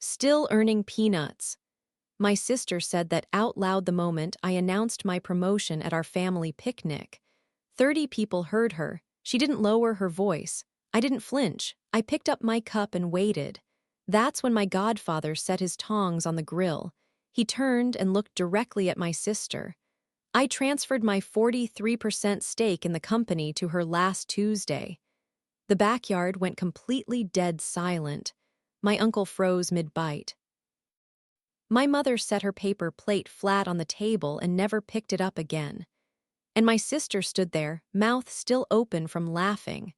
Still earning peanuts. My sister said that out loud the moment I announced my promotion at our family picnic. 30 people heard her. She didn't lower her voice. I didn't flinch. I picked up my cup and waited. That's when my godfather set his tongs on the grill. He turned and looked directly at my sister. I transferred my 43% stake in the company to her last Tuesday. The backyard went completely dead silent. My uncle froze mid-bite. My mother set her paper plate flat on the table and never picked it up again. And my sister stood there, mouth still open from laughing.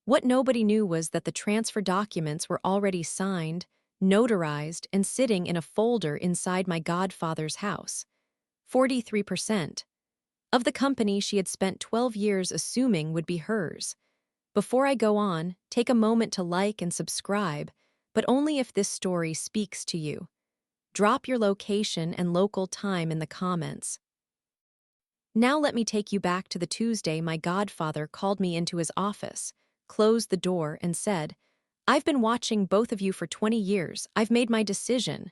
What nobody knew was that the transfer documents were already signed, notarized, and sitting in a folder inside my godfather's house. 43% of the company she had spent 12 years assuming would be hers. Before I go on, take a moment to like and subscribe, but only if this story speaks to you. Drop your location and local time in the comments. Now let me take you back to the Tuesday my godfather called me into his office, closed the door, and said, "I've been watching both of you for 20 years. I've made my decision.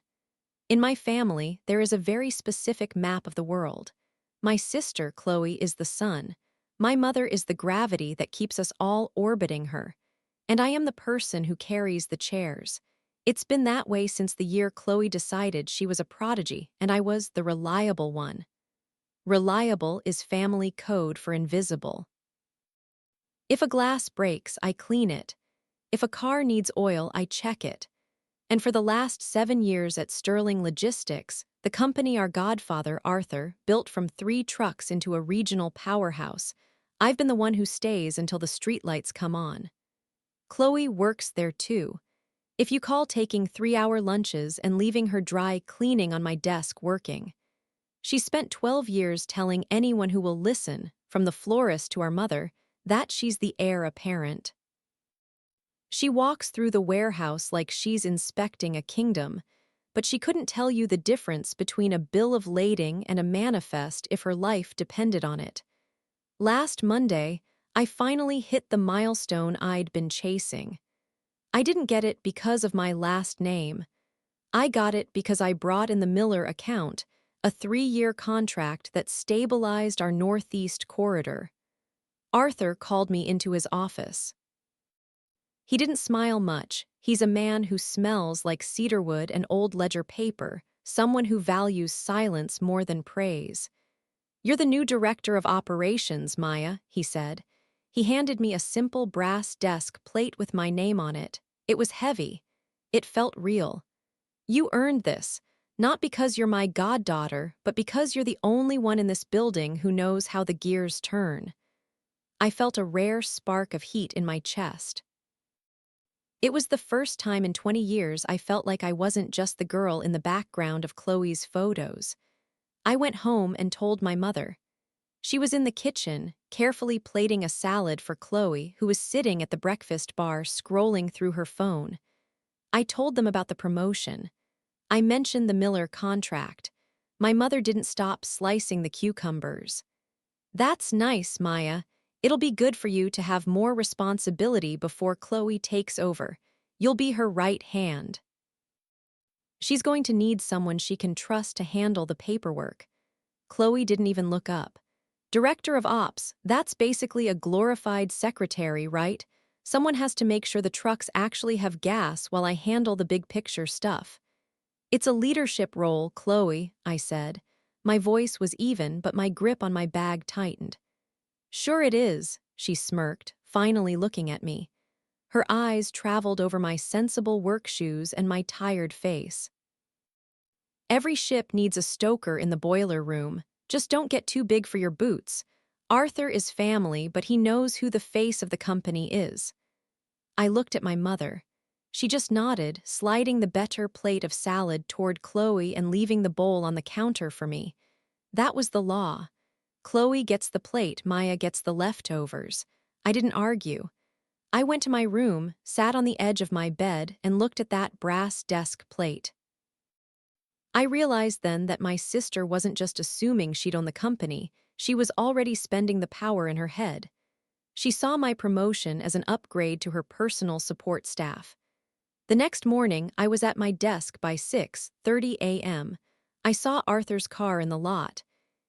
In my family, there is a very specific map of the world. My sister, Chloe, is the sun. My mother is the gravity that keeps us all orbiting her. And I am the person who carries the chairs. It's been that way since the year Chloe decided she was a prodigy and I was the reliable one. Reliable is family code for invisible. If a glass breaks, I clean it. If a car needs oil, I check it. And for the last 7 years at Sterling Logistics, the company our godfather, Arthur, built from 3 trucks into a regional powerhouse, I've been the one who stays until the streetlights come on. Chloe works there too. If you call taking 3-hour lunches and leaving her dry cleaning on my desk working. She spent 12 years telling anyone who will listen, from the florist to our mother, that she's the heir apparent. She walks through the warehouse like she's inspecting a kingdom, but she couldn't tell you the difference between a bill of lading and a manifest if her life depended on it. Last Monday, I finally hit the milestone I'd been chasing. I didn't get it because of my last name. I got it because I brought in the Miller account, a 3-year contract that stabilized our Northeast corridor. Arthur called me into his office. He didn't smile much. He's a man who smells like cedarwood and old ledger paper, someone who values silence more than praise. "You're the new director of operations, Maya," he said. He handed me a simple brass desk plate with my name on it. It was heavy. It felt real. "You earned this, not because you're my goddaughter, but because you're the only one in this building who knows how the gears turn." I felt a rare spark of heat in my chest. It was the first time in 20 years I felt like I wasn't just the girl in the background of Chloe's photos. I went home and told my mother. She was in the kitchen, carefully plating a salad for Chloe, who was sitting at the breakfast bar scrolling through her phone. I told them about the promotion. I mentioned the Miller contract. My mother didn't stop slicing the cucumbers. "That's nice, Maya. It'll be good for you to have more responsibility before Chloe takes over. You'll be her right hand. She's going to need someone she can trust to handle the paperwork." Chloe didn't even look up. "Director of Ops, that's basically a glorified secretary, right? Someone has to make sure the trucks actually have gas while I handle the big picture stuff." "It's a leadership role, Chloe," I said. My voice was even, but my grip on my bag tightened. "Sure it is," she smirked, finally looking at me. Her eyes traveled over my sensible work shoes and my tired face. "Every ship needs a stoker in the boiler room. Just don't get too big for your boots. Arthur is family, but he knows who the face of the company is." I looked at my mother. She just nodded, sliding the better plate of salad toward Chloe and leaving the bowl on the counter for me. That was the law. Chloe gets the plate, Maya gets the leftovers. I didn't argue. I went to my room, sat on the edge of my bed, and looked at that brass desk plate. I realized then that my sister wasn't just assuming she'd own the company, she was already spending the power in her head. She saw my promotion as an upgrade to her personal support staff. The next morning, I was at my desk by 6:30 a.m. I saw Arthur's car in the lot.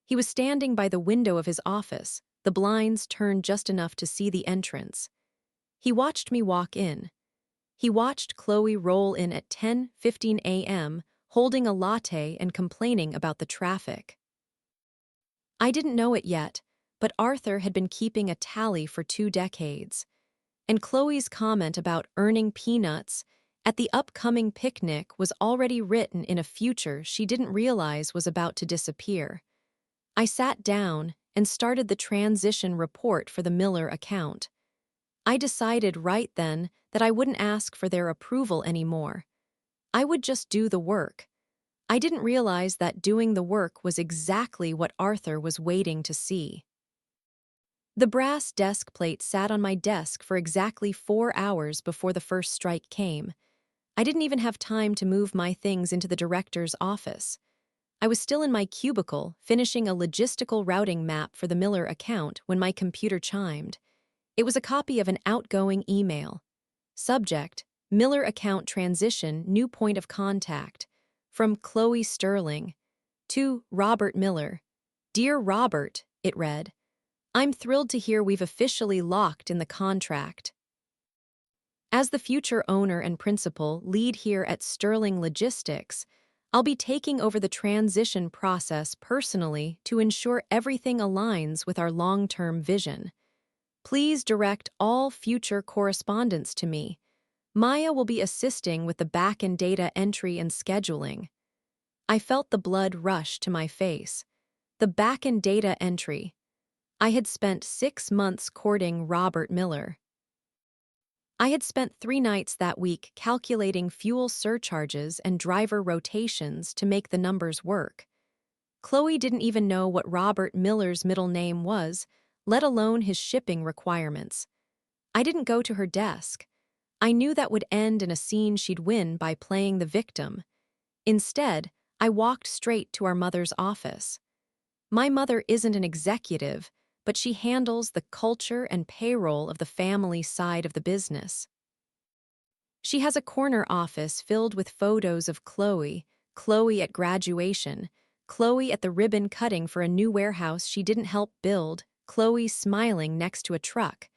He was standing by the window of his office, the blinds turned just enough to see the entrance. He watched me walk in. He watched Chloe roll in at 10:15 a.m., holding a latte and complaining about the traffic. I didn't know it yet, but Arthur had been keeping a tally for 2 decades. And Chloe's comment about earning peanuts at the upcoming picnic was already written in a future she didn't realize was about to disappear. I sat down and started the transition report for the Miller account. I decided right then that I wouldn't ask for their approval anymore. I would just do the work. I didn't realize that doing the work was exactly what Arthur was waiting to see. The brass desk plate sat on my desk for exactly 4 hours before the first strike came. I didn't even have time to move my things into the director's office. I was still in my cubicle, finishing a logistical routing map for the Miller account when my computer chimed. It was a copy of an outgoing email. Subject: Miller account transition, new point of contact. From Chloe Sterling. To Robert Miller. Dear Robert, it read. I'm thrilled to hear we've officially locked in the contract. As the future owner and principal lead here at Sterling Logistics, I'll be taking over the transition process personally to ensure everything aligns with our long-term vision. Please direct all future correspondence to me. Maya will be assisting with the back-end data entry and scheduling. I felt the blood rush to my face. The back-end data entry. I had spent 6 months courting Robert Miller. I had spent 3 nights that week calculating fuel surcharges and driver rotations to make the numbers work. Chloe didn't even know what Robert Miller's middle name was, let alone his shipping requirements. I didn't go to her desk. I knew that would end in a scene she'd win by playing the victim. Instead, I walked straight to our mother's office. My mother isn't an executive, but she handles the culture and payroll of the family side of the business. She has a corner office filled with photos of Chloe, Chloe at graduation, Chloe at the ribbon cutting for a new warehouse she didn't help build, Chloe smiling next to a truck.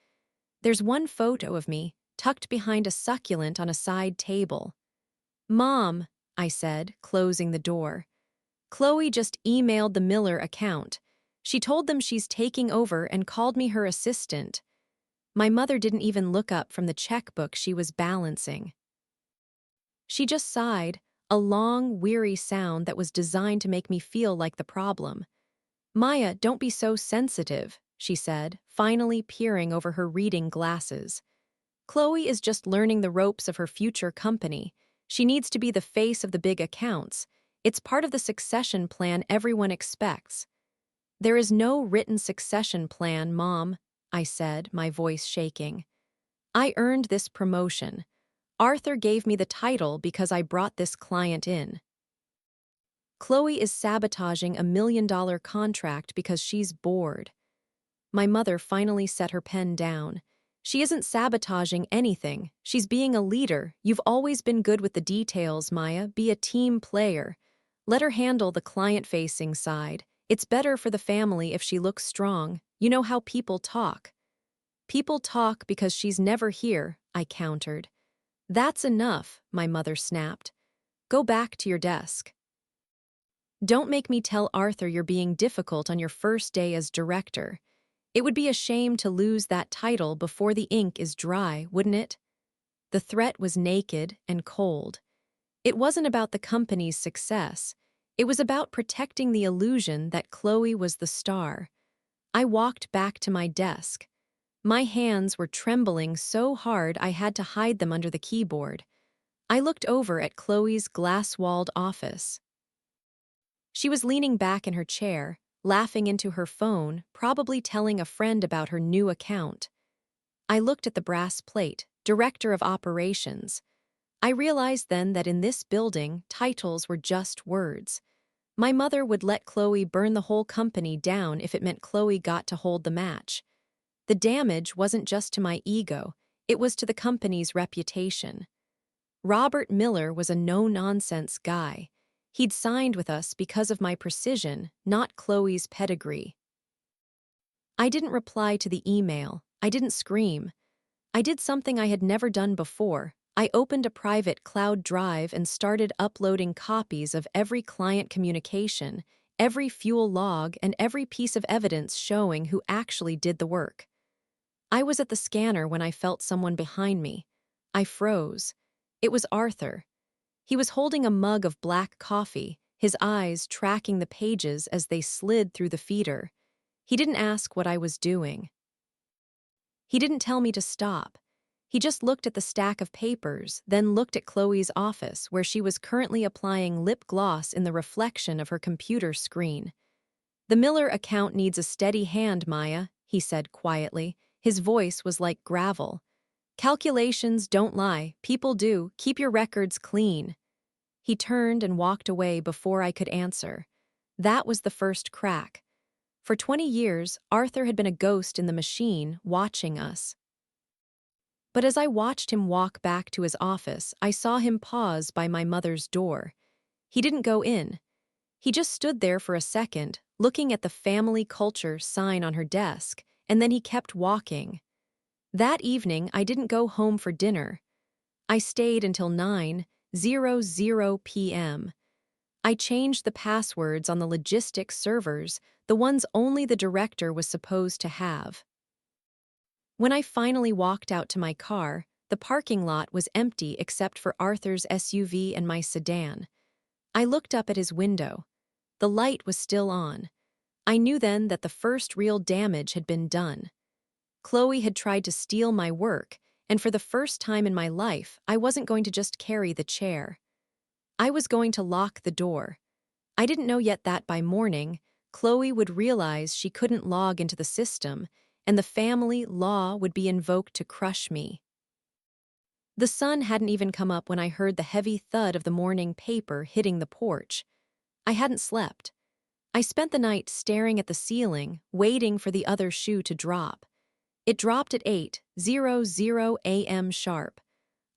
There's one photo of me, tucked behind a succulent on a side table. Mom, I said, closing the door. Chloe just emailed the Miller account. She told them she's taking over and called me her assistant. My mother didn't even look up from the checkbook she was balancing. She just sighed, a long, weary sound that was designed to make me feel like the problem. Maya, don't be so sensitive, she said, finally peering over her reading glasses. Chloe is just learning the ropes of her future company. She needs to be the face of the big accounts. It's part of the succession plan everyone expects. There is no written succession plan, Mom, I said, my voice shaking. I earned this promotion. Arthur gave me the title because I brought this client in. Chloe is sabotaging a $1 million contract because she's bored. My mother finally set her pen down. She isn't sabotaging anything. She's being a leader. You've always been good with the details, Maya. Be a team player. Let her handle the client-facing side. It's better for the family if she looks strong. You know how people talk. People talk because she's never here, I countered. That's enough, my mother snapped. Go back to your desk. Don't make me tell Arthur you're being difficult on your first day as director. It would be a shame to lose that title before the ink is dry, wouldn't it? The threat was naked and cold. It wasn't about the company's success. It was about protecting the illusion that Chloe was the star. I walked back to my desk. My hands were trembling so hard I had to hide them under the keyboard. I looked over at Chloe's glass-walled office. She was leaning back in her chair, laughing into her phone, probably telling a friend about her new account. I looked at the brass plate, Director of Operations. I realized then that in this building, titles were just words. My mother would let Chloe burn the whole company down if it meant Chloe got to hold the match. The damage wasn't just to my ego, it was to the company's reputation. Robert Miller was a no-nonsense guy. He'd signed with us because of my precision, not Chloe's pedigree. I didn't reply to the email. I didn't scream. I did something I had never done before. I opened a private cloud drive and started uploading copies of every client communication, every fuel log, and every piece of evidence showing who actually did the work. I was at the scanner when I felt someone behind me. I froze. It was Arthur. He was holding a mug of black coffee, his eyes tracking the pages as they slid through the feeder. He didn't ask what I was doing. He didn't tell me to stop. He just looked at the stack of papers, then looked at Chloe's office, where she was currently applying lip gloss in the reflection of her computer screen. "The Miller account needs a steady hand, Maya," he said quietly. His voice was like gravel. "Calculations don't lie. People do. Keep your records clean." He turned and walked away before I could answer. That was the first crack. For 20 years, Arthur had been a ghost in the machine, watching us. But as I watched him walk back to his office, I saw him pause by my mother's door. He didn't go in. He just stood there for a second, looking at the family culture sign on her desk, and then he kept walking. That evening, I didn't go home for dinner. I stayed until 9:00 p.m. I changed the passwords on the logistics servers, the ones only the director was supposed to have. When I finally walked out to my car, the parking lot was empty except for Arthur's SUV and my sedan. I looked up at his window. The light was still on. I knew then that the first real damage had been done. Chloe had tried to steal my work, and for the first time in my life, I wasn't going to just carry the chair. I was going to lock the door. I didn't know yet that by morning, Chloe would realize she couldn't log into the system, and the family law would be invoked to crush me. The sun hadn't even come up when I heard the heavy thud of the morning paper hitting the porch. I hadn't slept. I spent the night staring at the ceiling, waiting for the other shoe to drop. It dropped at 8:00 a.m. sharp.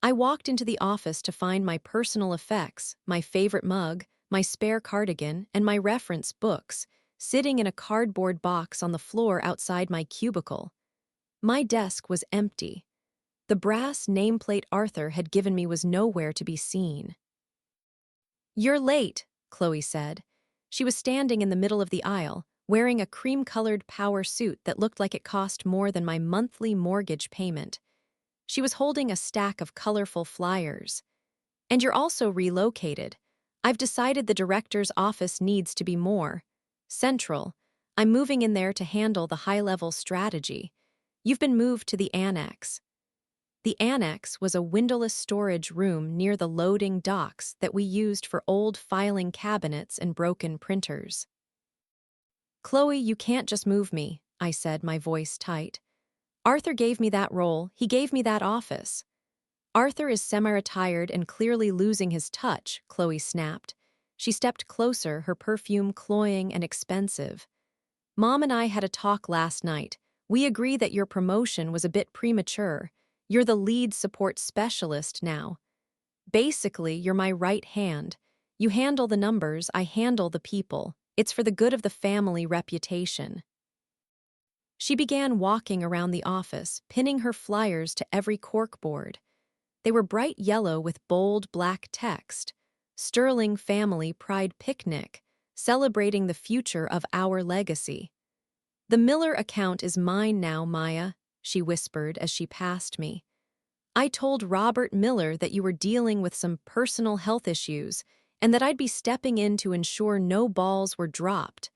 I walked into the office to find my personal effects, my favorite mug, my spare cardigan, and my reference books, sitting in a cardboard box on the floor outside my cubicle. My desk was empty. The brass nameplate Arthur had given me was nowhere to be seen. "You're late," Chloe said. She was standing in the middle of the aisle, wearing a cream-colored power suit that looked like it cost more than my monthly mortgage payment. She was holding a stack of colorful flyers. "And you're also relocated. I've decided the director's office needs to be more central. I'm moving in there to handle the high-level strategy. You've been moved to the annex." The annex was a windowless storage room near the loading docks that we used for old filing cabinets and broken printers. "Chloe, you can't just move me," I said, my voice tight. "Arthur gave me that role, he gave me that office." "Arthur is semi-retired and clearly losing his touch," Chloe snapped. She stepped closer, her perfume cloying and expensive. "Mom and I had a talk last night. We agree that your promotion was a bit premature. You're the lead support specialist now. Basically, you're my right hand. You handle the numbers, I handle the people. It's for the good of the family reputation." She began walking around the office, pinning her flyers to every corkboard. They were bright yellow with bold black text. "Sterling Family Pride Picnic, celebrating the future of our legacy." "The Miller account is mine now, Maya," she whispered as she passed me. "I told Robert Miller that you were dealing with some personal health issues and that I'd be stepping in to ensure no balls were dropped.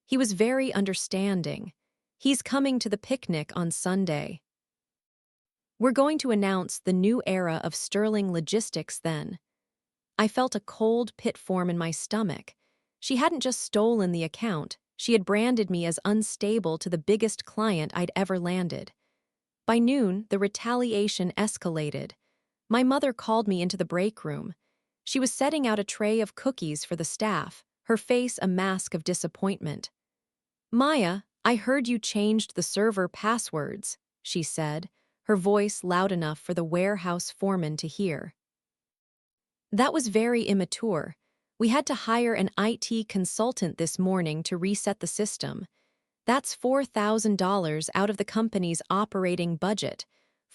He was very understanding. He's coming to the picnic on Sunday. We're going to announce the new era of Sterling Logistics then." I felt a cold pit form in my stomach. She hadn't just stolen the account, she had branded me as unstable to the biggest client I'd ever landed. By noon, the retaliation escalated. My mother called me into the break room. She was setting out a tray of cookies for the staff, her face a mask of disappointment. "Maya, I heard you changed the server passwords," she said, her voice loud enough for the warehouse foreman to hear. That was very immature. We had to hire an IT consultant this morning to reset the system. That's $4,000 out of the company's operating budget.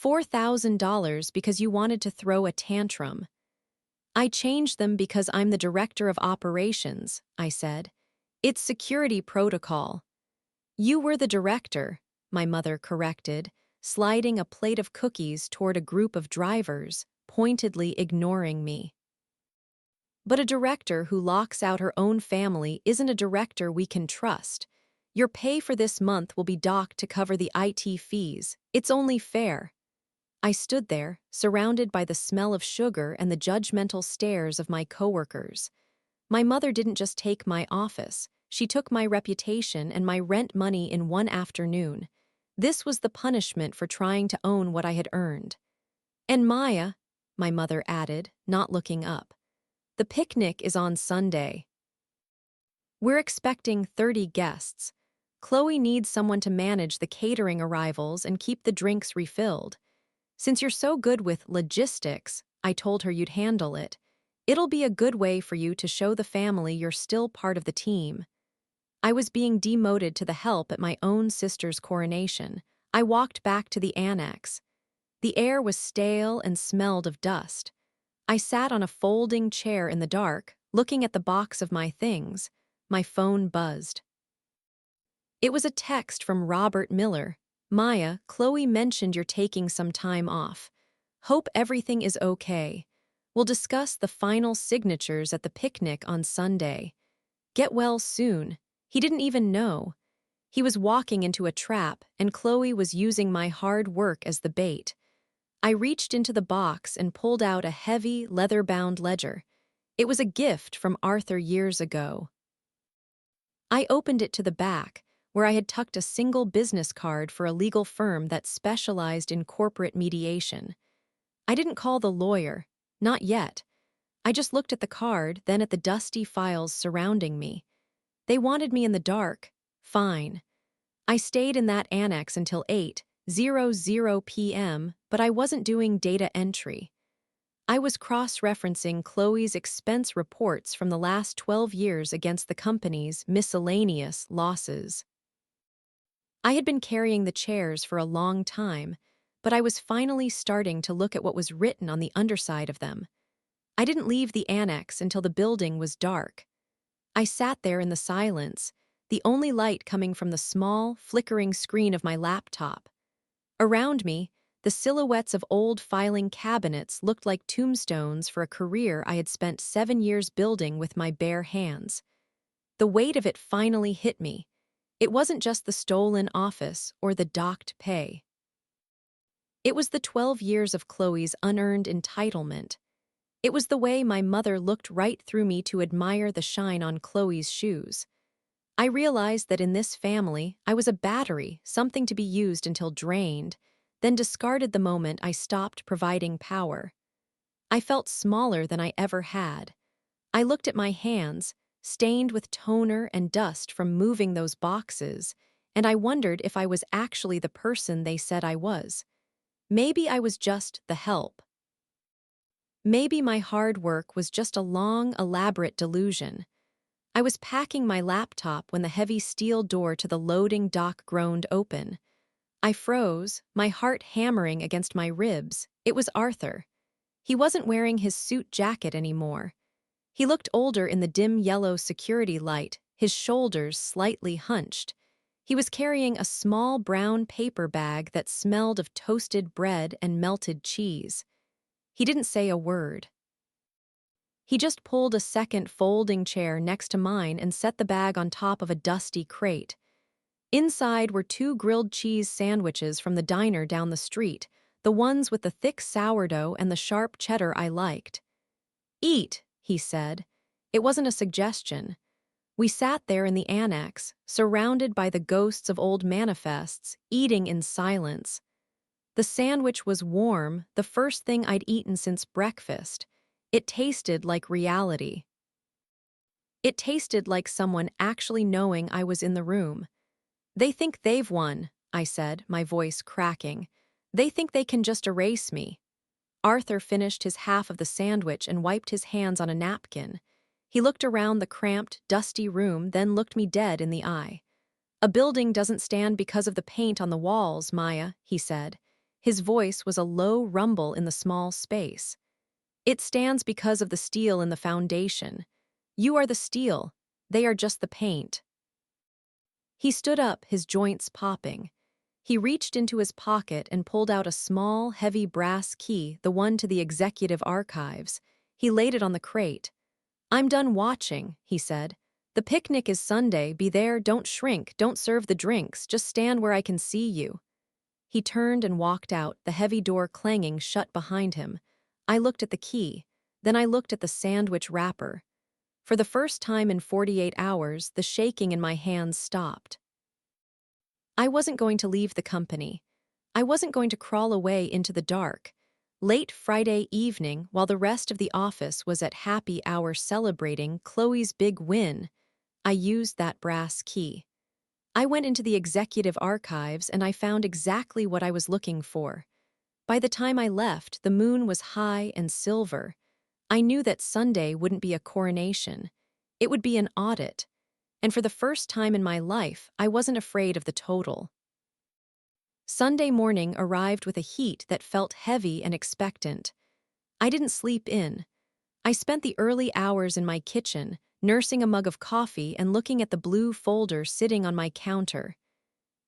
$4,000 because you wanted to throw a tantrum. I changed them because I'm the director of operations, I said. It's security protocol. You were the director, my mother corrected, sliding a plate of cookies toward a group of drivers, pointedly ignoring me. But a director who locks out her own family isn't a director we can trust. Your pay for this month will be docked to cover the IT fees. It's only fair. I stood there, surrounded by the smell of sugar and the judgmental stares of my coworkers. My mother didn't just take my office. She took my reputation and my rent money in one afternoon. This was the punishment for trying to own what I had earned. And Maya, my mother added, not looking up. The picnic is on Sunday. We're expecting 30 guests. Chloe needs someone to manage the catering arrivals and keep the drinks refilled. Since you're so good with logistics, I told her you'd handle it. It'll be a good way for you to show the family you're still part of the team. I was being demoted to the help at my own sister's coronation. I walked back to the annex. The air was stale and smelled of dust. I sat on a folding chair in the dark, looking at the box of my things. My phone buzzed. It was a text from Robert Miller. Maya, Chloe mentioned you're taking some time off. Hope everything is okay. We'll discuss the final signatures at the picnic on Sunday. Get well soon. He didn't even know. He was walking into a trap, and Chloe was using my hard work as the bait. I reached into the box and pulled out a heavy, leather-bound ledger. It was a gift from Arthur years ago. I opened it to the back, where I had tucked a single business card for a legal firm that specialized in corporate mediation. I didn't call the lawyer, not yet. I just looked at the card, then at the dusty files surrounding me. They wanted me in the dark. Fine. I stayed in that annex until 8:00 p.m., but I wasn't doing data entry. I was cross-referencing Chloe's expense reports from the last 12 years against the company's miscellaneous losses. I had been carrying the chairs for a long time, but I was finally starting to look at what was written on the underside of them. I didn't leave the annex until the building was dark. I sat there in the silence, the only light coming from the small, flickering screen of my laptop. Around me, the silhouettes of old filing cabinets looked like tombstones for a career I had spent 7 years building with my bare hands. The weight of it finally hit me. It wasn't just the stolen office or the docked pay. It was the 12 years of Chloe's unearned entitlement. It was the way my mother looked right through me to admire the shine on Chloe's shoes. I realized that in this family, I was a battery, something to be used until drained, then discarded the moment I stopped providing power. I felt smaller than I ever had. I looked at my hands, stained with toner and dust from moving those boxes, and I wondered if I was actually the person they said I was. Maybe I was just the help. Maybe my hard work was just a long, elaborate delusion. I was packing my laptop when the heavy steel door to the loading dock groaned open. I froze, my heart hammering against my ribs. It was Arthur. He wasn't wearing his suit jacket anymore. He looked older in the dim yellow security light, his shoulders slightly hunched. He was carrying a small brown paper bag that smelled of toasted bread and melted cheese. He didn't say a word. He just pulled a second folding chair next to mine and set the bag on top of a dusty crate. Inside were 2 grilled cheese sandwiches from the diner down the street, the ones with the thick sourdough and the sharp cheddar I liked. "Eat," he said. It wasn't a suggestion. We sat there in the annex, surrounded by the ghosts of old manifests, eating in silence. The sandwich was warm, the first thing I'd eaten since breakfast. It tasted like reality. It tasted like someone actually knowing I was in the room. "They think they've won," I said, my voice cracking. "They think they can just erase me." Arthur finished his half of the sandwich and wiped his hands on a napkin. He looked around the cramped, dusty room, then looked me dead in the eye. "A building doesn't stand because of the paint on the walls, Maya," he said. His voice was a low rumble in the small space. "It stands because of the steel in the foundation. You are the steel. They are just the paint." He stood up, his joints popping. He reached into his pocket and pulled out a small, heavy brass key, the one to the executive archives. He laid it on the crate. "I'm done watching," he said. "The picnic is Sunday. Be there, don't shrink, don't serve the drinks, just stand where I can see you." He turned and walked out, the heavy door clanging shut behind him. I looked at the key. Then I looked at the sandwich wrapper. For the first time in 48 hours, the shaking in my hands stopped. I wasn't going to leave the company. I wasn't going to crawl away into the dark. Late Friday evening, while the rest of the office was at happy hour celebrating Chloe's big win, I used that brass key. I went into the executive archives and I found exactly what I was looking for. By the time I left, the moon was high and silver. I knew that Sunday wouldn't be a coronation. It would be an audit. And for the first time in my life, I wasn't afraid of the total. Sunday morning arrived with a heat that felt heavy and expectant. I didn't sleep in. I spent the early hours in my kitchen, nursing a mug of coffee and looking at the blue folder sitting on my counter.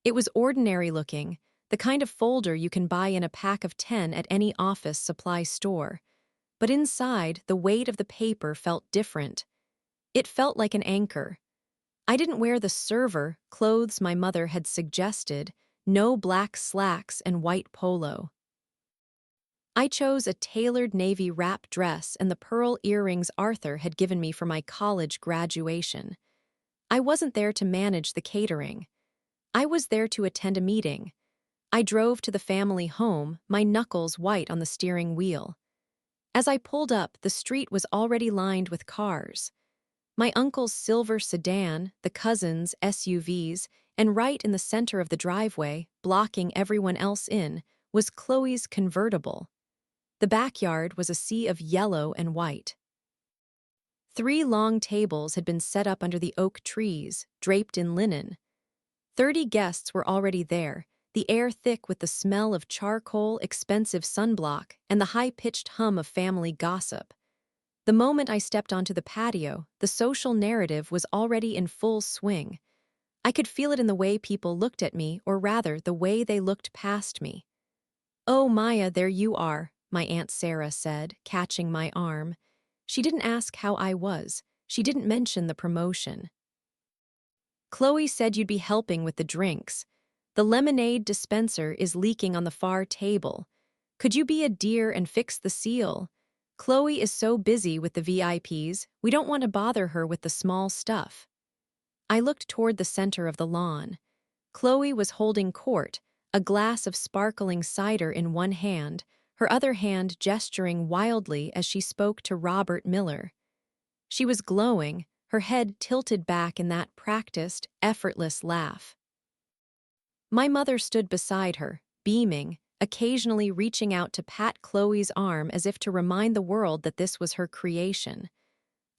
It was ordinary looking, the kind of folder you can buy in a pack of 10 at any office supply store. But inside, the weight of the paper felt different. It felt like an anchor. I didn't wear the server clothes my mother had suggested, no black slacks and white polo. I chose a tailored navy wrap dress and the pearl earrings Arthur had given me for my college graduation. I wasn't there to manage the catering. I was there to attend a meeting. I drove to the family home, my knuckles white on the steering wheel. As I pulled up, the street was already lined with cars. My uncle's silver sedan, the cousins' SUVs, and right in the center of the driveway, blocking everyone else in, was Chloe's convertible. The backyard was a sea of yellow and white. 3 long tables had been set up under the oak trees, draped in linen. 30 guests were already there, the air thick with the smell of charcoal, expensive sunblock, and the high-pitched hum of family gossip. The moment I stepped onto the patio, the social narrative was already in full swing. I could feel it in the way people looked at me, or rather, the way they looked past me. "Oh, Maya, there you are," my Aunt Sarah said, catching my arm. She didn't ask how I was. She didn't mention the promotion. "Chloe said you'd be helping with the drinks. The lemonade dispenser is leaking on the far table. Could you be a dear and fix the seal? Chloe is so busy with the VIPs, we don't want to bother her with the small stuff." I looked toward the center of the lawn. Chloe was holding court, a glass of sparkling cider in one hand, her other hand gesturing wildly as she spoke to Robert Miller. She was glowing, her head tilted back in that practiced, effortless laugh. My mother stood beside her, beaming, occasionally reaching out to pat Chloe's arm as if to remind the world that this was her creation.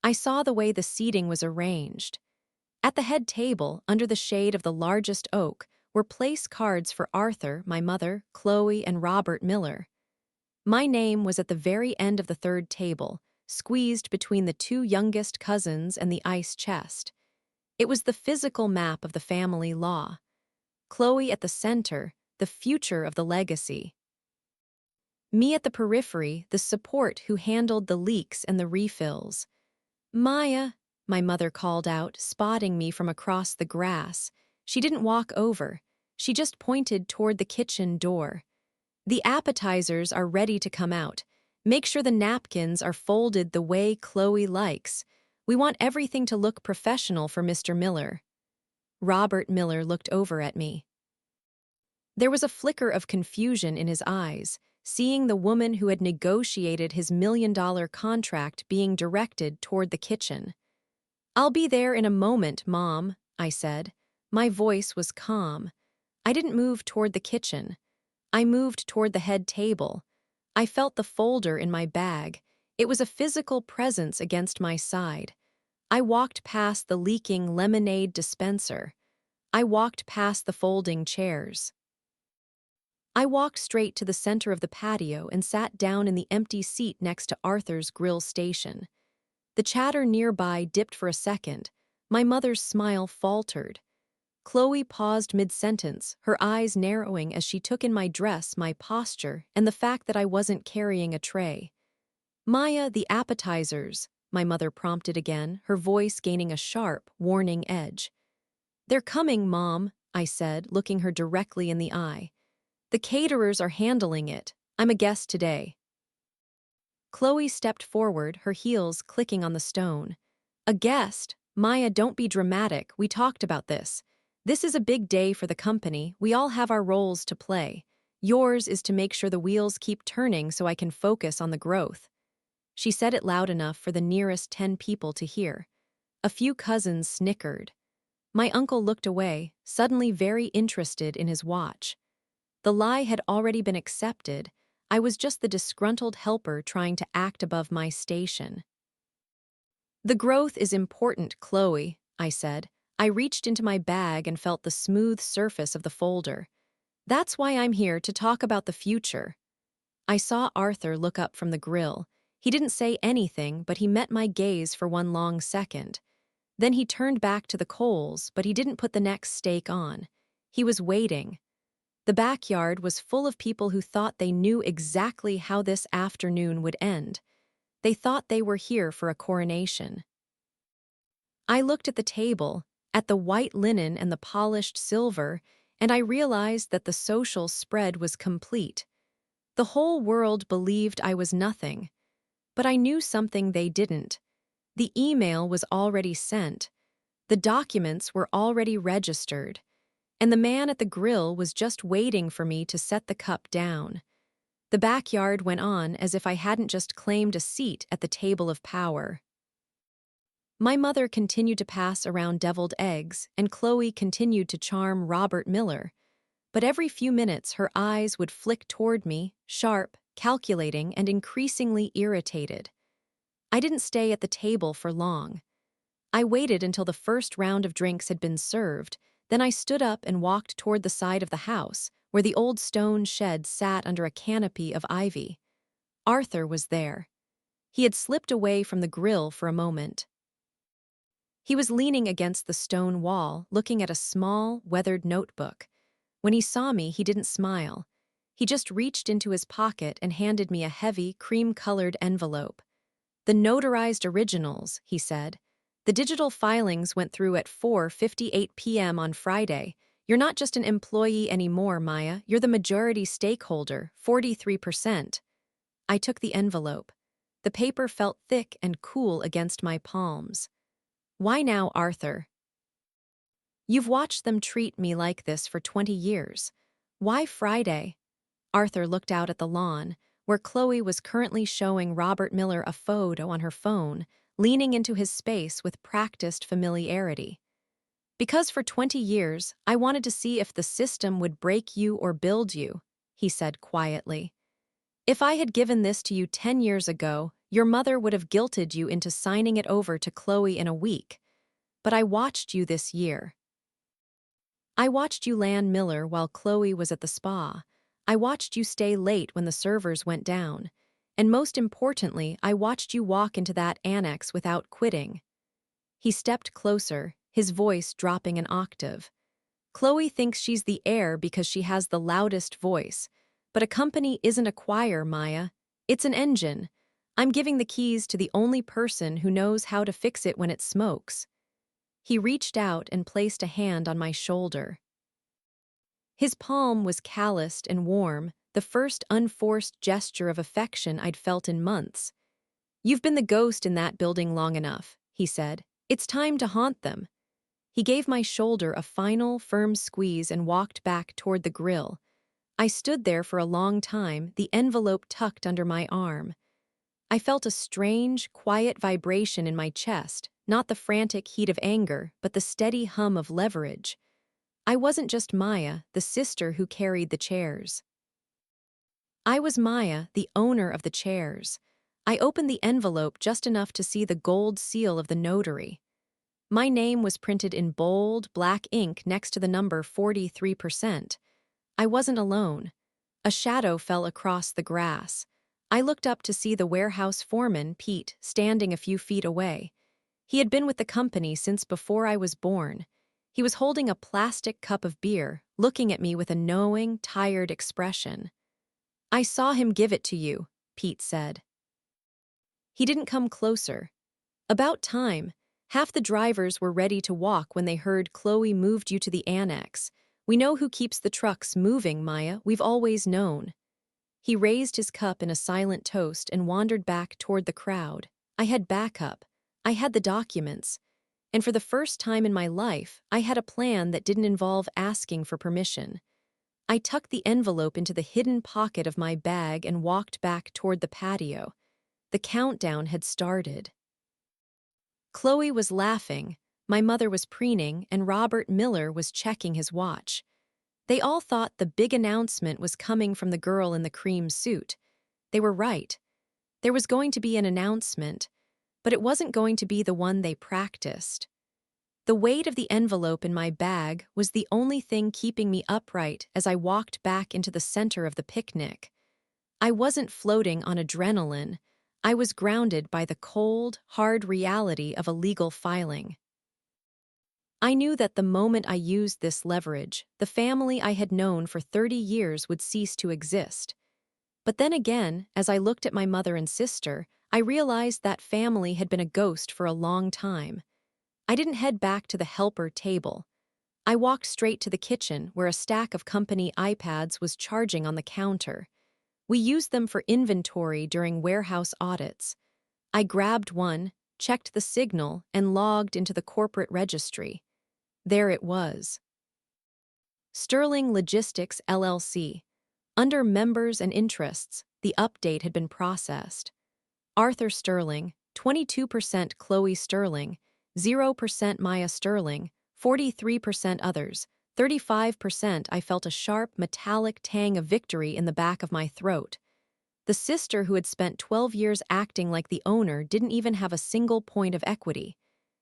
I saw the way the seating was arranged. At the head table, under the shade of the largest oak, were place cards for Arthur, my mother, Chloe, and Robert Miller. My name was at the very end of the third table, squeezed between the 2 youngest cousins and the ice chest. It was the physical map of the family law. Chloe at the center, the future of the legacy. Me at the periphery, the support who handled the leaks and the refills. "Maya," my mother called out, spotting me from across the grass. She didn't walk over. She just pointed toward the kitchen door. "The appetizers are ready to come out. Make sure the napkins are folded the way Chloe likes. We want everything to look professional for Mr. Miller." Robert Miller looked over at me. There was a flicker of confusion in his eyes, seeing the woman who had negotiated his $1 million contract being directed toward the kitchen. "I'll be there in a moment, Mom," I said. My voice was calm. I didn't move toward the kitchen. I moved toward the head table. I felt the folder in my bag. It was a physical presence against my side. I walked past the leaking lemonade dispenser. I walked past the folding chairs. I walked straight to the center of the patio and sat down in the empty seat next to Arthur's grill station. The chatter nearby dipped for a second. My mother's smile faltered. Chloe paused mid-sentence, her eyes narrowing as she took in my dress, my posture, and the fact that I wasn't carrying a tray. "Maya, the appetizers," my mother prompted again, her voice gaining a sharp, warning edge. "They're coming, Mom," I said, looking her directly in the eye. "The caterers are handling it. I'm a guest today." Chloe stepped forward, her heels clicking on the stone. "A guest? Maya, don't be dramatic. We talked about this. This is a big day for the company. We all have our roles to play. Yours is to make sure the wheels keep turning so I can focus on the growth." She said it loud enough for the nearest 10 people to hear. A few cousins snickered. My uncle looked away, suddenly very interested in his watch. The lie had already been accepted. I was just the disgruntled helper trying to act above my station. "The growth is important, Chloe," I said. I reached into my bag and felt the smooth surface of the folder. "That's why I'm here, to talk about the future." I saw Arthur look up from the grill. He didn't say anything, but he met my gaze for one long second. Then he turned back to the coals, but he didn't put the next steak on. He was waiting. The backyard was full of people who thought they knew exactly how this afternoon would end. They thought they were here for a coronation. I looked at the table, at the white linen and the polished silver, and I realized that the social spread was complete. The whole world believed I was nothing. But I knew something they didn't. The email was already sent. The documents were already registered. And the man at the grill was just waiting for me to set the cup down. The backyard went on as if I hadn't just claimed a seat at the table of power. My mother continued to pass around deviled eggs, and Chloe continued to charm Robert Miller. But every few minutes her eyes would flick toward me, sharp, calculating, and increasingly irritated. I didn't stay at the table for long. I waited until the first round of drinks had been served, then I stood up and walked toward the side of the house, where the old stone shed sat under a canopy of ivy. Arthur was there. He had slipped away from the grill for a moment. He was leaning against the stone wall, looking at a small, weathered notebook. When he saw me, he didn't smile. He just reached into his pocket and handed me a heavy, cream-colored envelope. "The notarized originals," he said. "The digital filings went through at 4:58 p.m. on Friday. You're not just an employee anymore, Maya. You're the majority stakeholder, 43%. I took the envelope. The paper felt thick and cool against my palms. "Why now, Arthur? You've watched them treat me like this for 20 years. Why Friday?" Arthur looked out at the lawn, where Chloe was currently showing Robert Miller a photo on her phone, leaning into his space with practiced familiarity. "Because for 20 years, I wanted to see if the system would break you or build you," he said quietly. "If I had given this to you 10 years ago, your mother would have guilted you into signing it over to Chloe in a week. But I watched you this year. I watched you land Miller while Chloe was at the spa. I watched you stay late when the servers went down. And most importantly, I watched you walk into that annex without quitting." He stepped closer, his voice dropping an octave. "Chloe thinks she's the heir because she has the loudest voice. But a company isn't a choir, Maya. It's an engine. I'm giving the keys to the only person who knows how to fix it when it smokes." He reached out and placed a hand on my shoulder. His palm was calloused and warm, the first unforced gesture of affection I'd felt in months. "You've been the ghost in that building long enough," he said. "It's time to haunt them." He gave my shoulder a final, firm squeeze and walked back toward the grill. I stood there for a long time, the envelope tucked under my arm. I felt a strange, quiet vibration in my chest, not the frantic heat of anger, but the steady hum of leverage. I wasn't just Maya, the sister who carried the chairs. I was Maya, the owner of the chairs. I opened the envelope just enough to see the gold seal of the notary. My name was printed in bold, black ink next to the number 43%. I wasn't alone. A shadow fell across the grass. I looked up to see the warehouse foreman, Pete, standing a few feet away. He had been with the company since before I was born. He was holding a plastic cup of beer, looking at me with a knowing, tired expression. "I saw him give it to you," Pete said. He didn't come closer. About time. Half the drivers were ready to walk when they heard Chloe moved you to the annex. "We know who keeps the trucks moving, Maya. We've always known." He raised his cup in a silent toast and wandered back toward the crowd. I had backup. I had the documents. And for the first time in my life, I had a plan that didn't involve asking for permission. I tucked the envelope into the hidden pocket of my bag and walked back toward the patio. The countdown had started. Chloe was laughing, my mother was preening, and Robert Miller was checking his watch. They all thought the big announcement was coming from the girl in the cream suit. They were right. There was going to be an announcement, but it wasn't going to be the one they practiced. The weight of the envelope in my bag was the only thing keeping me upright as I walked back into the center of the picnic. I wasn't floating on adrenaline. I was grounded by the cold, hard reality of a legal filing. I knew that the moment I used this leverage, the family I had known for 30 years would cease to exist. But then again, as I looked at my mother and sister, I realized that family had been a ghost for a long time. I didn't head back to the helper table. I walked straight to the kitchen where a stack of company iPads was charging on the counter. We used them for inventory during warehouse audits. I grabbed one, checked the signal, and logged into the corporate registry. There it was. Sterling Logistics, LLC. Under members and interests, the update had been processed. Arthur Sterling, 22% Chloe Sterling, 0% Maya Sterling, 43% others, 35%. I felt a sharp, metallic tang of victory in the back of my throat. The sister who had spent 12 years acting like the owner didn't even have a single point of equity.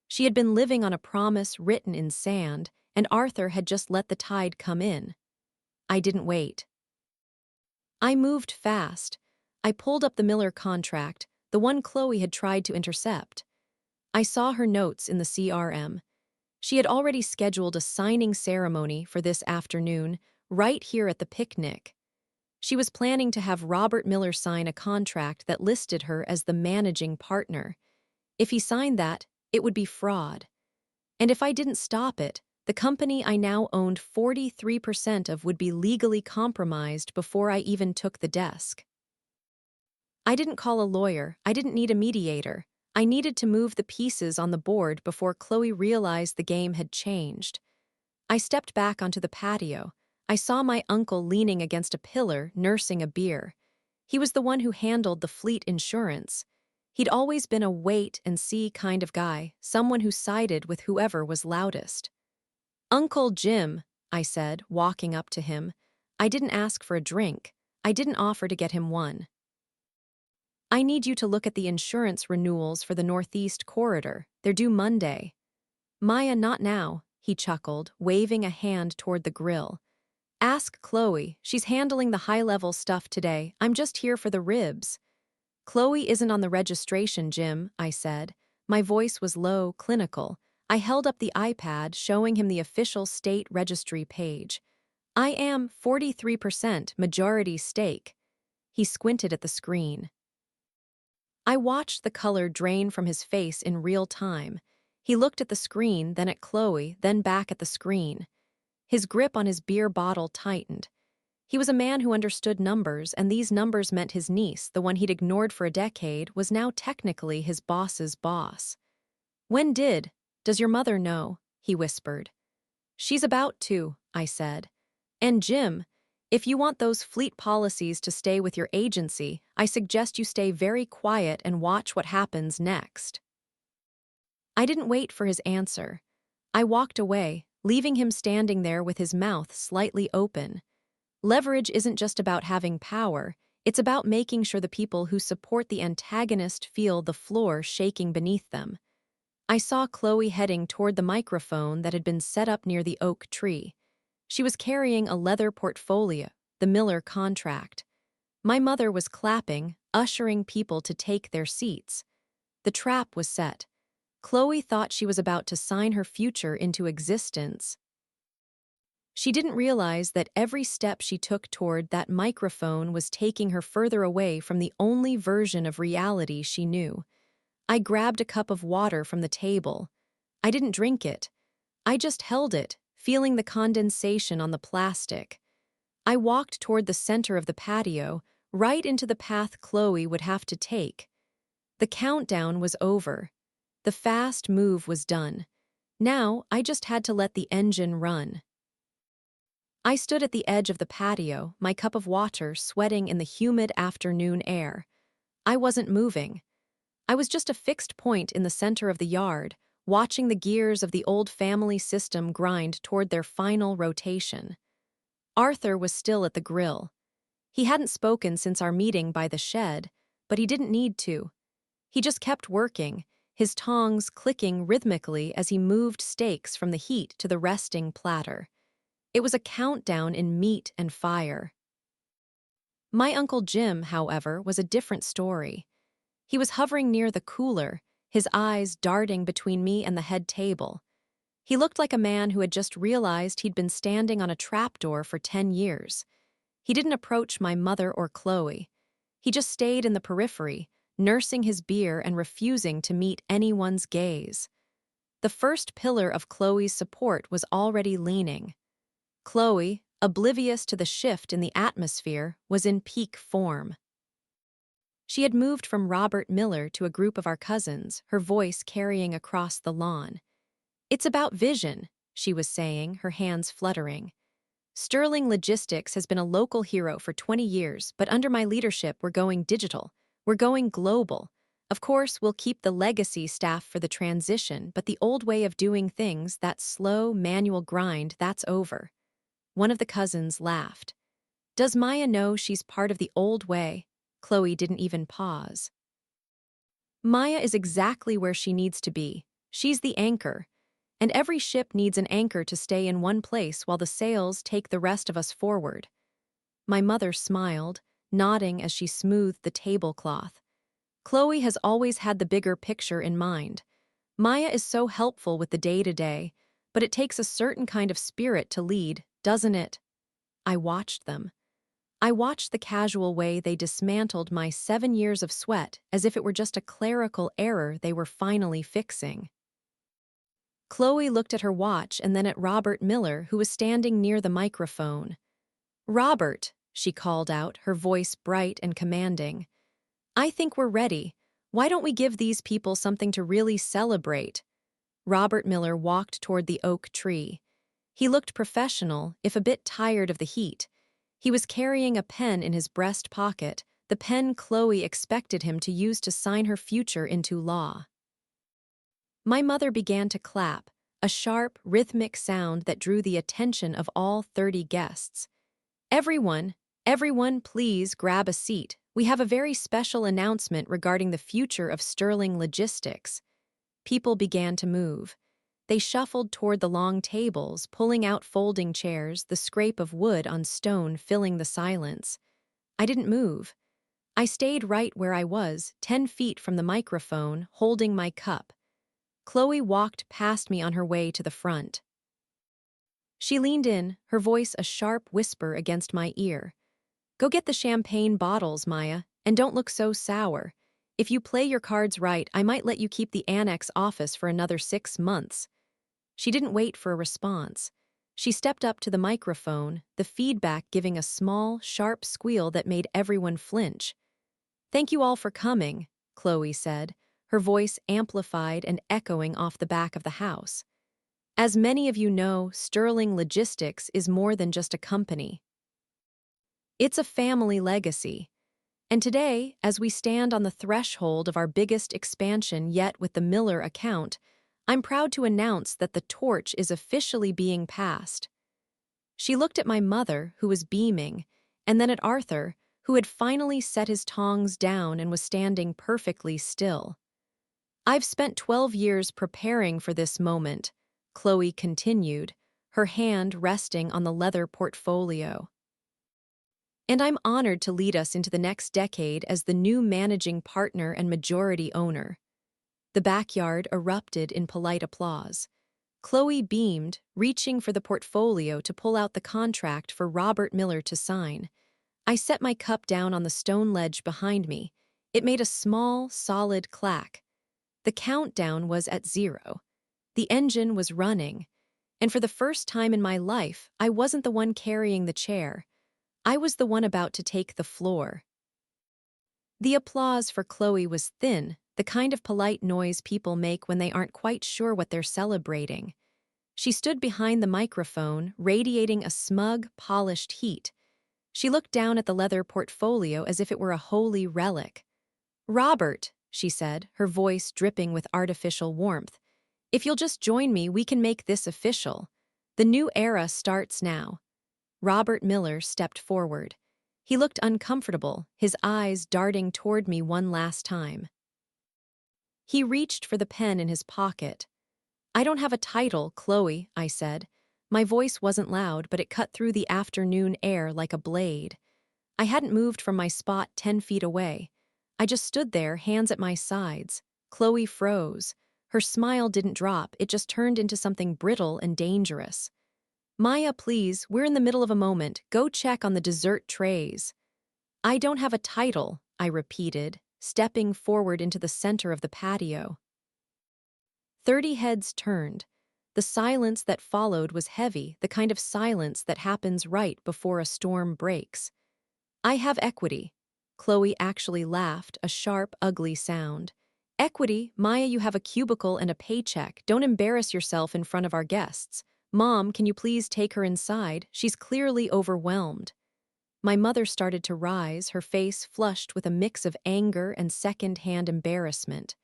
She had been living on a promise written in sand, and Arthur had just let the tide come in. I didn't wait. I moved fast. I pulled up the Miller contract, the one Chloe had tried to intercept. I saw her notes in the CRM. She had already scheduled a signing ceremony for this afternoon, right here at the picnic. She was planning to have Robert Miller sign a contract that listed her as the managing partner. If he signed that, it would be fraud. And if I didn't stop it, the company I now owned 43% of would be legally compromised before I even took the desk. I didn't call a lawyer. I didn't need a mediator. I needed to move the pieces on the board before Chloe realized the game had changed. I stepped back onto the patio. I saw my uncle leaning against a pillar, nursing a beer. He was the one who handled the fleet insurance. He'd always been a wait-and-see kind of guy, someone who sided with whoever was loudest. "Uncle Jim," I said, walking up to him. I didn't ask for a drink. I didn't offer to get him one. "I need you to look at the insurance renewals for the Northeast Corridor. They're due Monday." "Maya, not now," he chuckled, waving a hand toward the grill. "Ask Chloe. She's handling the high-level stuff today. I'm just here for the ribs." "Chloe isn't on the registration, Jim," I said. My voice was low, clinical. I held up the iPad, showing him the official state registry page. "I am 43% majority stake." He squinted at the screen. I watched the color drain from his face in real time. He looked at the screen, then at Chloe, then back at the screen. His grip on his beer bottle tightened. He was a man who understood numbers, and these numbers meant his niece, the one he'd ignored for a decade, was now technically his boss's boss. Does your mother know?" he whispered. "She's about to," I said. "And Jim, if you want those fleet policies to stay with your agency, I suggest you stay very quiet and watch what happens next." I didn't wait for his answer. I walked away, leaving him standing there with his mouth slightly open. Leverage isn't just about having power, It's about making sure the people who support the antagonist feel the floor shaking beneath them. I saw Chloe heading toward the microphone that had been set up near the oak tree. She was carrying a leather portfolio, the Miller contract. My mother was clapping, ushering people to take their seats. The trap was set. Chloe thought she was about to sign her future into existence. She didn't realize that every step she took toward that microphone was taking her further away from the only version of reality she knew. I grabbed a cup of water from the table. I didn't drink it. I just held it, feeling the condensation on the plastic. I walked toward the center of the patio, right into the path Chloe would have to take. The countdown was over. The fast move was done. Now, I just had to let the engine run. I stood at the edge of the patio, my cup of water sweating in the humid afternoon air. I wasn't moving. I was just a fixed point in the center of the yard, watching the gears of the old family system grind toward their final rotation. Arthur was still at the grill. He hadn't spoken since our meeting by the shed, but he didn't need to. He just kept working, his tongs clicking rhythmically as he moved steaks from the heat to the resting platter. It was a countdown in meat and fire. My Uncle Jim, however, was a different story. He was hovering near the cooler, his eyes darting between me and the head table. He looked like a man who had just realized he'd been standing on a trapdoor for 10 years. He didn't approach my mother or Chloe. He just stayed in the periphery, nursing his beer and refusing to meet anyone's gaze. The first pillar of Chloe's support was already leaning. Chloe, oblivious to the shift in the atmosphere, was in peak form. She had moved from Robert Miller to a group of our cousins, her voice carrying across the lawn. "It's about vision," she was saying, her hands fluttering. "Sterling Logistics has been a local hero for 20 years, but under my leadership we're going digital. We're going global. Of course, we'll keep the legacy staff for the transition, but the old way of doing things, that slow, manual grind, that's over." One of the cousins laughed. "Does Maya know she's part of the old way?" Chloe didn't even pause. "Maya is exactly where she needs to be. She's the anchor. And every ship needs an anchor to stay in one place while the sails take the rest of us forward." My mother smiled, nodding as she smoothed the tablecloth. "Chloe has always had the bigger picture in mind. Maya is so helpful with the day-to-day, but it takes a certain kind of spirit to lead, doesn't it?" I watched them. I watched the casual way they dismantled my 7 years of sweat as if it were just a clerical error they were finally fixing. Chloe looked at her watch and then at Robert Miller, who was standing near the microphone. "Robert," she called out, her voice bright and commanding. "I think we're ready. Why don't we give these people something to really celebrate?" Robert Miller walked toward the oak tree. He looked professional, if a bit tired of the heat. He was carrying a pen in his breast pocket, the pen Chloe expected him to use to sign her future into law. My mother began to clap, a sharp, rhythmic sound that drew the attention of all 30 guests. Everyone, please grab a seat. We have a very special announcement regarding the future of Sterling Logistics." People began to move. They shuffled toward the long tables, pulling out folding chairs, the scrape of wood on stone filling the silence. I didn't move. I stayed right where I was, 10 feet from the microphone, holding my cup. Chloe walked past me on her way to the front. She leaned in, her voice a sharp whisper against my ear. "Go get the champagne bottles, Maya, and don't look so sour. If you play your cards right, I might let you keep the annex office for another 6 months." She didn't wait for a response. She stepped up to the microphone, the feedback giving a small, sharp squeal that made everyone flinch. "Thank you all for coming," Chloe said, her voice amplified and echoing off the back of the house. "As many of you know, Sterling Logistics is more than just a company. It's a family legacy. And today, as we stand on the threshold of our biggest expansion yet with the Miller account, I'm proud to announce that the torch is officially being passed." She looked at my mother, who was beaming, and then at Arthur, who had finally set his tongs down and was standing perfectly still. I've spent 12 years preparing for this moment, Chloe continued, her hand resting on the leather portfolio. And I'm honored to lead us into the next decade as the new managing partner and majority owner. The backyard erupted in polite applause. Chloe beamed, reaching for the portfolio to pull out the contract for Robert Miller to sign. I set my cup down on the stone ledge behind me. It made a small, solid clack. The countdown was at 0. The engine was running. And for the first time in my life, I wasn't the one carrying the chair. I was the one about to take the floor. The applause for Chloe was thin, the kind of polite noise people make when they aren't quite sure what they're celebrating. She stood behind the microphone, radiating a smug, polished heat. She looked down at the leather portfolio as if it were a holy relic. "Robert," she said, her voice dripping with artificial warmth, "if you'll just join me, we can make this official. The new era starts now." Robert Miller stepped forward. He looked uncomfortable, his eyes darting toward me one last time. He reached for the pen in his pocket. "I don't have a title, Chloe," I said. My voice wasn't loud, but it cut through the afternoon air like a blade. I hadn't moved from my spot 10 feet away. I just stood there, hands at my sides. Chloe froze. Her smile didn't drop, it just turned into something brittle and dangerous. "Maya, please, we're in the middle of a moment. Go check on the dessert trays." "I don't have a title," I repeated, stepping forward into the center of the patio. 30 heads turned. The silence that followed was heavy, the kind of silence that happens right before a storm breaks. "I have equity." Chloe actually laughed, a sharp, ugly sound. "Equity? Maya, you have a cubicle and a paycheck. Don't embarrass yourself in front of our guests. Mom, can you please take her inside? She's clearly overwhelmed." My mother started to rise, her face flushed with a mix of anger and second-hand embarrassment.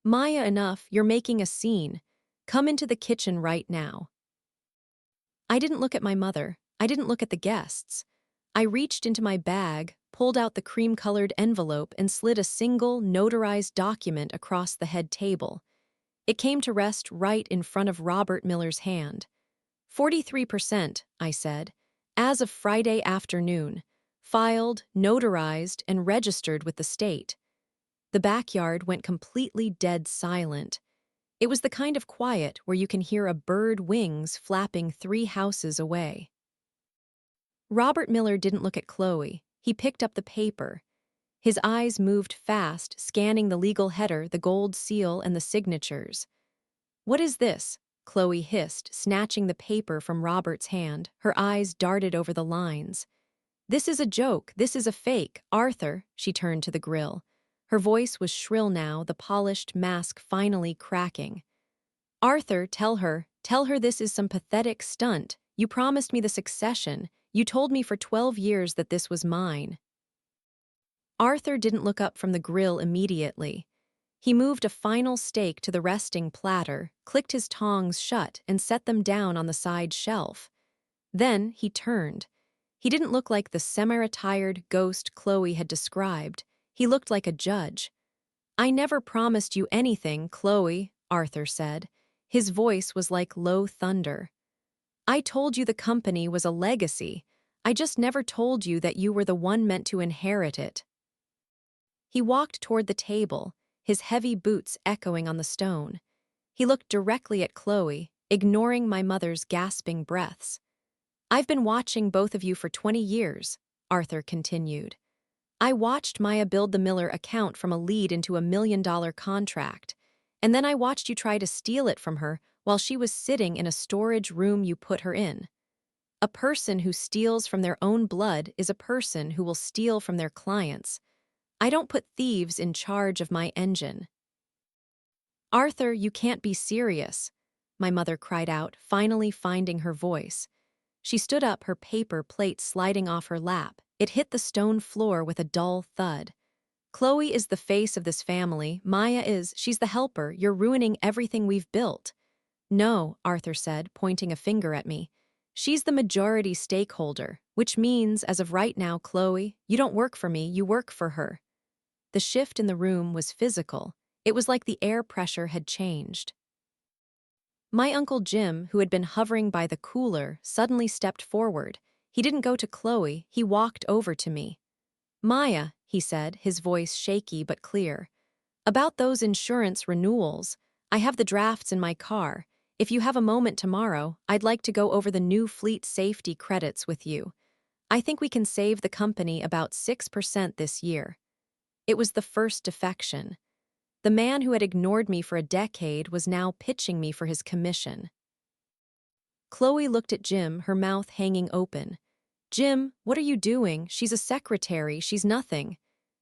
"Maya, enough, you're making a scene. Come into the kitchen right now." I didn't look at my mother. I didn't look at the guests. I reached into my bag, pulled out the cream-colored envelope, and slid a single, notarized document across the head table. It came to rest right in front of Robert Miller's hand. 43%, I said, as of Friday afternoon, filed, notarized, and registered with the state. The backyard went completely dead silent. It was the kind of quiet where you can hear a bird wings flapping 3 houses away. Robert Miller didn't look at Chloe. He picked up the paper. His eyes moved fast, scanning the legal header, the gold seal, and the signatures. "What is this?" Chloe hissed, snatching the paper from Robert's hand. Her eyes darted over the lines. "This is a joke. This is a fake. Arthur," she turned to the grill. Her voice was shrill now, the polished mask finally cracking. "Arthur, tell her this is some pathetic stunt. You promised me the succession. You told me for 12 years that this was mine." Arthur didn't look up from the grill immediately. He moved a final steak to the resting platter, clicked his tongs shut, and set them down on the side shelf. Then he turned. He didn't look like the semi-retired ghost Chloe had described. He looked like a judge. "I never promised you anything, Chloe," Arthur said. His voice was like low thunder. "I told you the company was a legacy. I just never told you that you were the one meant to inherit it." He walked toward the table, his heavy boots echoing on the stone. He looked directly at Chloe, ignoring my mother's gasping breaths. "I've been watching both of you for 20 years, Arthur continued. "I watched Maya build the Miller account from a lead into a $1 million contract, and then I watched you try to steal it from her while she was sitting in a storage room you put her in. A person who steals from their own blood is a person who will steal from their clients. I don't put thieves in charge of my engine." "Arthur, you can't be serious," my mother cried out, finally finding her voice. She stood up, her paper plate sliding off her lap. It hit the stone floor with a dull thud. "Chloe is the face of this family. Maya is, she's the helper. You're ruining everything we've built." "No," Arthur said, pointing a finger at me. She's the majority stakeholder, which means, as of right now, Chloe, you don't work for me, you work for her. The shift in the room was physical. It was like the air pressure had changed. My Uncle Jim, who had been hovering by the cooler, suddenly stepped forward. He didn't go to Chloe, he walked over to me. Maya, he said, his voice shaky but clear. About those insurance renewals, I have the drafts in my car. If you have a moment tomorrow, I'd like to go over the new fleet safety credits with you. I think we can save the company about 6% this year. It was the first defection. The man who had ignored me for a decade was now pitching me for his commission. Chloe looked at Jim, her mouth hanging open. Jim, what are you doing? She's a secretary, she's nothing.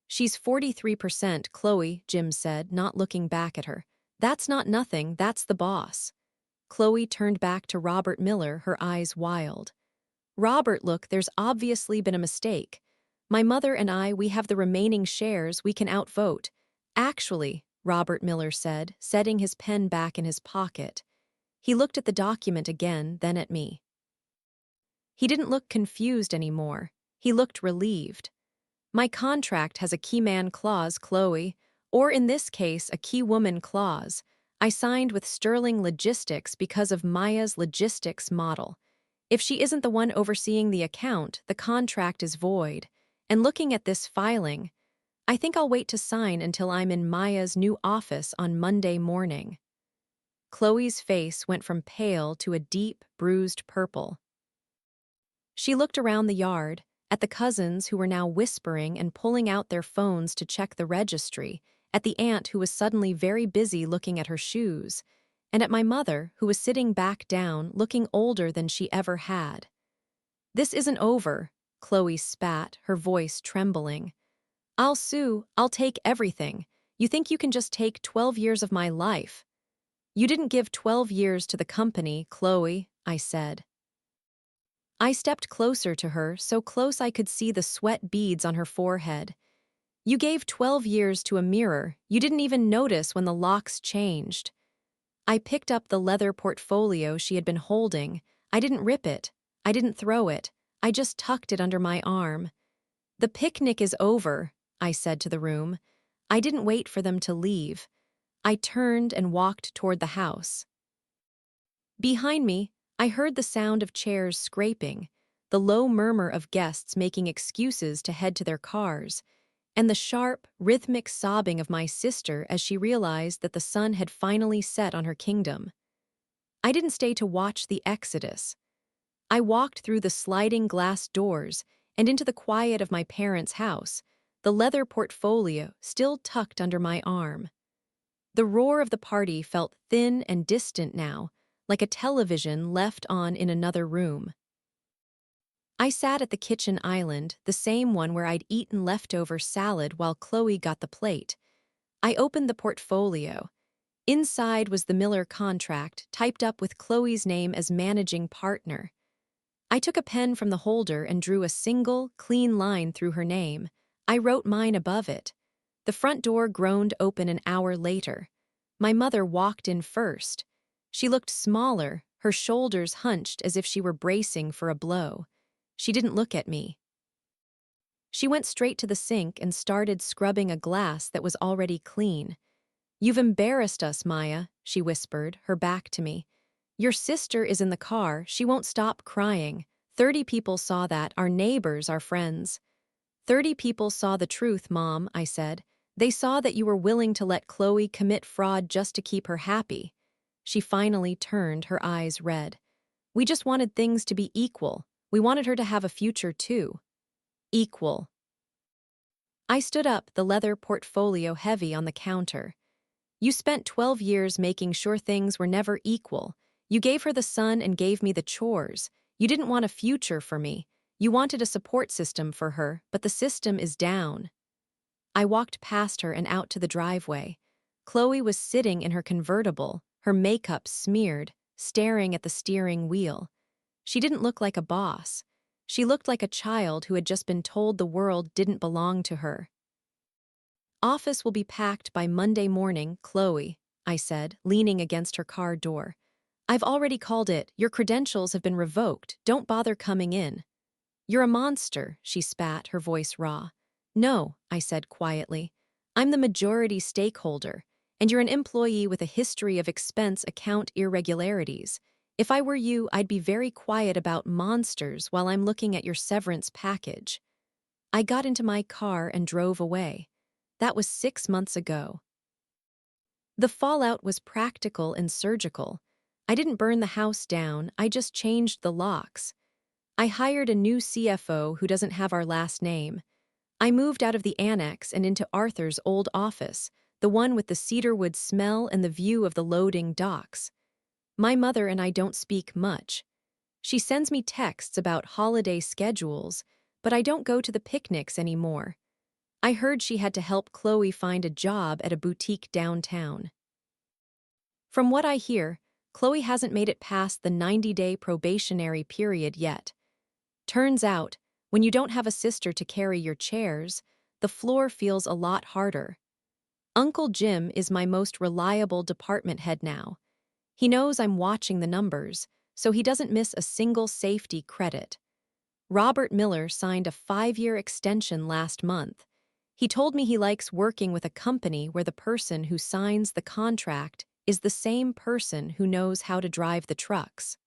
She's 43%, Chloe, Jim said, not looking back at her. That's not nothing, that's the boss. Chloe turned back to Robert Miller, her eyes wild. Robert, look, there's obviously been a mistake. My mother and I, we have the remaining shares, we can outvote. Actually, Robert Miller said, setting his pen back in his pocket. He looked at the document again, then at me. He didn't look confused anymore. He looked relieved. My contract has a key man clause, Chloe, or in this case, a key woman clause. I signed with Sterling Logistics because of Maya's logistics model. If she isn't the one overseeing the account, the contract is void. And looking at this filing, I think I'll wait to sign until I'm in Maya's new office on Monday morning. Chloe's face went from pale to a deep, bruised purple. She looked around the yard, at the cousins who were now whispering and pulling out their phones to check the registry, at the aunt who was suddenly very busy looking at her shoes, and at my mother who was sitting back down, looking older than she ever had. This isn't over, Chloe spat, her voice trembling. I'll sue, I'll take everything. You think you can just take 12 years of my life? You didn't give 12 years to the company, Chloe, I said. I stepped closer to her, so close I could see the sweat beads on her forehead. You gave 12 years to a mirror. You didn't even notice when the locks changed. I picked up the leather portfolio she had been holding. I didn't rip it. I didn't throw it. I just tucked it under my arm. The picnic is over, I said to the room. I didn't wait for them to leave. I turned and walked toward the house. Behind me, I heard the sound of chairs scraping, the low murmur of guests making excuses to head to their cars, and the sharp, rhythmic sobbing of my sister as she realized that the sun had finally set on her kingdom. I didn't stay to watch the exodus. I walked through the sliding glass doors and into the quiet of my parents' house, the leather portfolio still tucked under my arm. The roar of the party felt thin and distant now, like a television left on in another room. I sat at the kitchen island, the same one where I'd eaten leftover salad while Chloe got the plate. I opened the portfolio. Inside was the Miller contract, typed up with Chloe's name as managing partner. I took a pen from the holder and drew a single, clean line through her name. I wrote mine above it. The front door groaned open an hour later. My mother walked in first. She looked smaller, her shoulders hunched as if she were bracing for a blow. She didn't look at me. She went straight to the sink and started scrubbing a glass that was already clean. You've embarrassed us, Maya, she whispered, her back to me. Your sister is in the car, she won't stop crying. 30 people saw that, our neighbors, our friends. 30 people saw the truth, Mom, I said. They saw that you were willing to let Chloe commit fraud just to keep her happy. She finally turned, her eyes red. We just wanted things to be equal. We wanted her to have a future, too. Equal. I stood up, the leather portfolio heavy on the counter. You spent 12 years making sure things were never equal. You gave her the sun and gave me the chores. You didn't want a future for me. You wanted a support system for her, but the system is down. I walked past her and out to the driveway. Chloe was sitting in her convertible, her makeup smeared, staring at the steering wheel. She didn't look like a boss. She looked like a child who had just been told the world didn't belong to her. Office will be packed by Monday morning, Chloe, I said, leaning against her car door. I've already called it. Your credentials have been revoked. Don't bother coming in. You're a monster, she spat, her voice raw. No, I said quietly. I'm the majority stakeholder, and you're an employee with a history of expense account irregularities. If I were you, I'd be very quiet about monsters while I'm looking at your severance package. I got into my car and drove away. That was 6 months ago. The fallout was practical and surgical. I didn't burn the house down, I just changed the locks. I hired a new CFO who doesn't have our last name. I moved out of the annex and into Arthur's old office, the one with the cedarwood smell and the view of the loading docks. My mother and I don't speak much. She sends me texts about holiday schedules, but I don't go to the picnics anymore. I heard she had to help Chloe find a job at a boutique downtown. From what I hear, Chloe hasn't made it past the 90-day probationary period yet. Turns out, when you don't have a sister to carry your chairs, the floor feels a lot harder. Uncle Jim is my most reliable department head now. He knows I'm watching the numbers, so he doesn't miss a single safety credit. Robert Miller signed a 5-year extension last month. He told me he likes working with a company where the person who signs the contract is the same person who knows how to drive the trucks.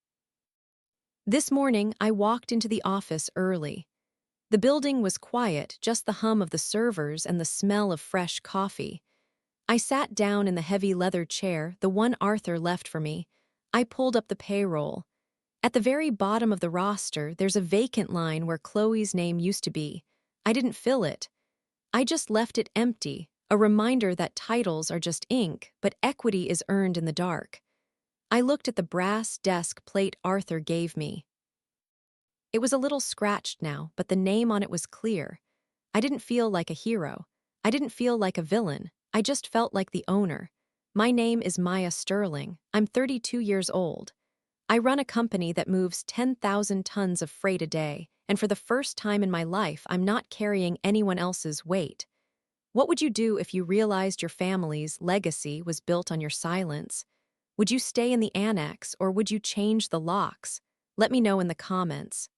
This morning, I walked into the office early. The building was quiet, just the hum of the servers and the smell of fresh coffee. I sat down in the heavy leather chair, the one Arthur left for me. I pulled up the payroll. At the very bottom of the roster, there's a vacant line where Chloe's name used to be. I didn't fill it. I just left it empty, a reminder that titles are just ink, but equity is earned in the dark. I looked at the brass desk plate Arthur gave me. It was a little scratched now, but the name on it was clear. I didn't feel like a hero. I didn't feel like a villain. I just felt like the owner. My name is Maya Sterling. I'm 32 years old. I run a company that moves 10,000 tons of freight a day, and for the first time in my life, I'm not carrying anyone else's weight. What would you do if you realized your family's legacy was built on your silence? Would you stay in the annex, or would you change the locks? Let me know in the comments.